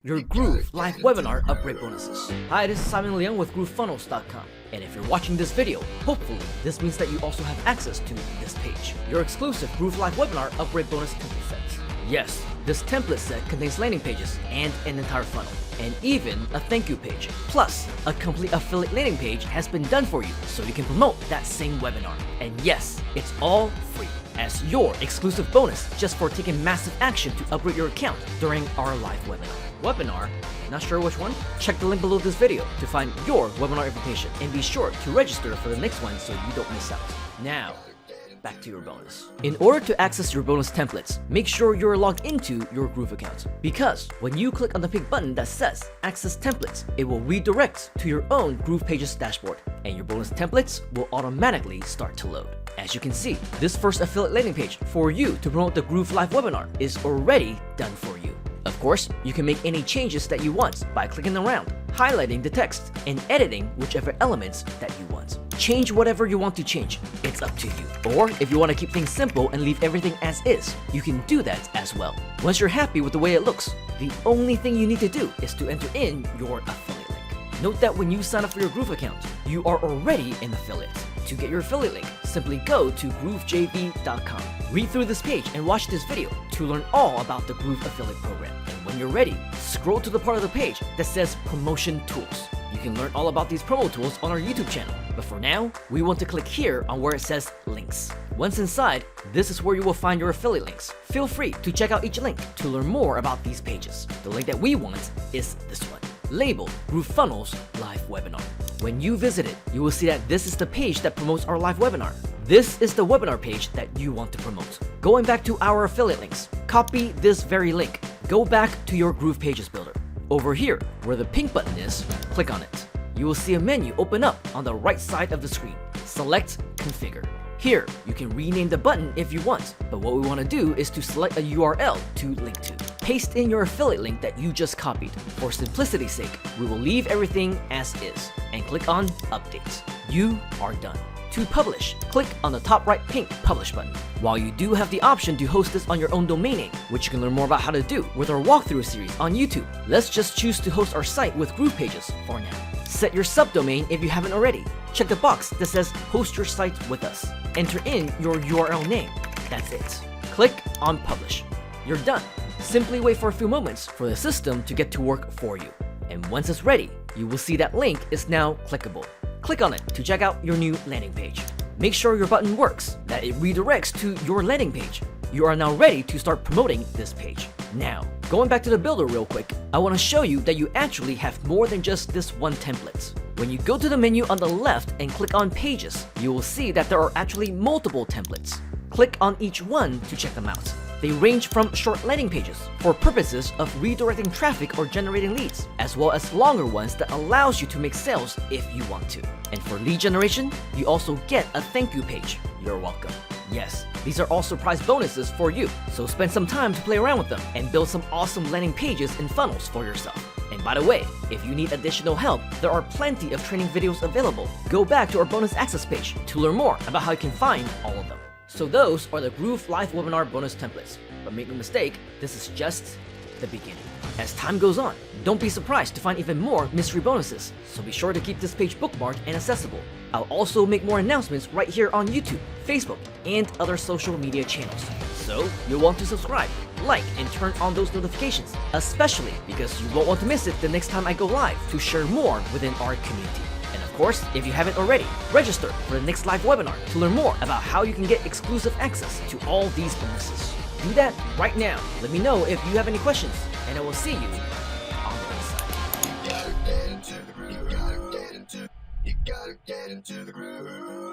your Groove live webinar upgrade bonuses. Hi, this is Simon Leung with GrooveFunnels.com. And if you're watching this video, hopefully this means that you also have access to this page, your exclusive Groove live webinar upgrade bonus template set. Yes, this template set contains landing pages and an entire funnel, and even a thank you page. Plus, a complete affiliate landing page has been done for you so you can promote that same webinar. And yes, it's all free as your exclusive bonus just for taking massive action to upgrade your account during our live webinar. Not sure which one? Check the link below this video to find your webinar invitation and be sure to register for the next one so you don't miss out. Now, back to your bonus. In order to access your bonus templates, make sure you're logged into your Groove account, because when you click on the pink button that says Access Templates, it will redirect to your own GroovePages dashboard, and your bonus templates will automatically start to load. As you can see, this first affiliate landing page for you to promote the Groove Live webinar is already done for you. Of course, you can make any changes that you want by clicking around, highlighting the text, and editing whichever elements that you want. Change whatever you want to change, it's up to you. Or if you want to keep things simple and leave everything as is, you can do that as well. Once you're happy with the way it looks, the only thing you need to do is to enter in your affiliate link. Note that when you sign up for your Groove account, you are already an affiliate. To get your affiliate link, simply go to groovejv.com. Read through this page and watch this video to learn all about the Groove Affiliate Program. And when you're ready, scroll to the part of the page that says Promotion Tools. You can learn all about these promo tools on our YouTube channel. But for now, we want to click here on where it says Links. Once inside, this is where you will find your affiliate links. Feel free to check out each link to learn more about these pages. The link that we want is this one, labeled GrooveFunnels Live Webinar. When you visit it, you will see that this is the page that promotes our live webinar. This is the webinar page that you want to promote. Going back to our affiliate links, copy this very link. Go back to your GroovePages builder. Over here, where the pink button is, click on it. You will see a menu open up on the right side of the screen. Select Configure. Here, you can rename the button if you want, but what we want to do is to select a URL to link to. Paste in your affiliate link that you just copied. For simplicity's sake, we will leave everything as is and click on Update. You are done. To publish, click on the top right pink Publish button. While you do have the option to host this on your own domain name, which you can learn more about how to do with our walkthrough series on YouTube, let's just choose to host our site with GroovePages for now. Set your subdomain if you haven't already. Check the box that says Host your site with us. Enter in your URL name. That's it. Click on Publish. You're done. Simply wait for a few moments for the system to get to work for you. And once it's ready, you will see that link is now clickable. Click on it to check out your new landing page. Make sure your button works, that it redirects to your landing page. You are now ready to start promoting this page. Now, going back to the builder real quick, I want to show you that you actually have more than just this one template. When you go to the menu on the left and click on Pages, you will see that there are actually multiple templates. Click on each one to check them out. They range from short landing pages for purposes of redirecting traffic or generating leads, as well as longer ones that allows you to make sales if you want to. And for lead generation, you also get a thank you page. You're welcome. Yes, these are all surprise bonuses for you, so spend some time to play around with them and build some awesome landing pages and funnels for yourself. And by the way, if you need additional help, there are plenty of training videos available. Go back to our bonus access page to learn more about how you can find all of them. So those are the Groove Live Webinar bonus templates. But make no mistake, this is just the beginning. As time goes on, don't be surprised to find even more mystery bonuses, so be sure to keep this page bookmarked and accessible. I'll also make more announcements right here on YouTube, Facebook, and other social media channels. So you'll want to subscribe, like, and turn on those notifications, especially because you won't want to miss it the next time I go live to share more within our community. And of course, if you haven't already, register for the next live webinar to learn more about how you can get exclusive access to all these bonuses. Do that right now. Let me know if you have any questions, and I will see you on the inside. You gotta get into the groove.